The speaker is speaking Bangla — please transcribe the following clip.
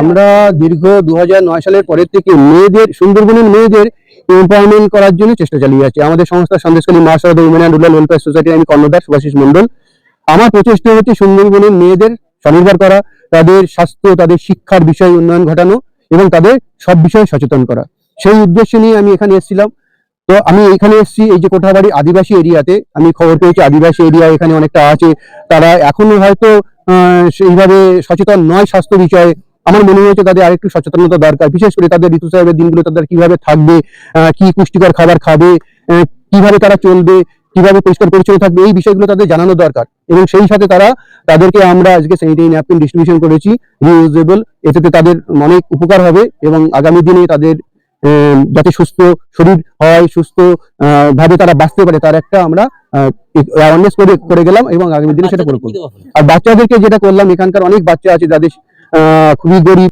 আমরা দীর্ঘ 2009 সালের পরের থেকে মেয়েদের, সুন্দরবনের মেয়েদের এম্পাওয়ারমেন্ট করার জন্য চেষ্টা চালিয়ে যাচ্ছি। আমাদের সংস্থা Sandeshkhali Maa Sarada women and rural welfare society, আমি কর্ণধার সুভাষিস মন্ডল। আমার প্রচেষ্টা হচ্ছে সুন্দরবনের মেয়েদের স্বনির্ভর করা, তাদের স্বাস্থ্য, তাদের শিক্ষার বিষয়ে উন্নয়ন ঘটানো এবং তাদের সব বিষয়ে সচেতন করা। সেই উদ্দেশ্য নিয়ে আমি এখানে এসেছিলাম। তো আমি এখানে এসেছি এই যে কোঠাবাড়ি আদিবাসী এরিয়াতে। আমি খবর পেয়েছি আদিবাসী এরিয়া এখানে অনেকটা আছে, তারা এখনো হয়তো সেইভাবে সচেতন নয় স্বাস্থ্য বিষয়ে। আমার মনে হয়েছে তাদের আরেকটু সচেতনতা দরকার, বিশেষ করে তাদের ঋতুস্রাবের দিনগুলো তাদের কিভাবে থাকবে, কি পুষ্টিকর খাবার খাবে, কিভাবে তারা চলবে, কিভাবে পরিষ্কার পরিচ্ছন্ন থাকবে, এই বিষয়গুলো তাদের জানানো দরকার। এবং সেই সাথে তাদেরকে আমরা আজকে স্যানিটারি ন্যাপকিন ডিস্ট্রিবিউশন করেছি, রিউজেবল। এতে তাদের অনেক উপকার হবে এবং আগামী দিনে তাদের যাতে সুস্থ শরীর হয়, সুস্থ ভাবে তারা বাঁচতে পারে, তার একটা আমরা অ্যাওয়ারনেস করে গেলাম এবং আগামী দিনে সেটা করে করবো। আর বাচ্চাদেরকে যেটা করলাম, এখানকার অনেক বাচ্চা আছে যাদের খুবই গরিব,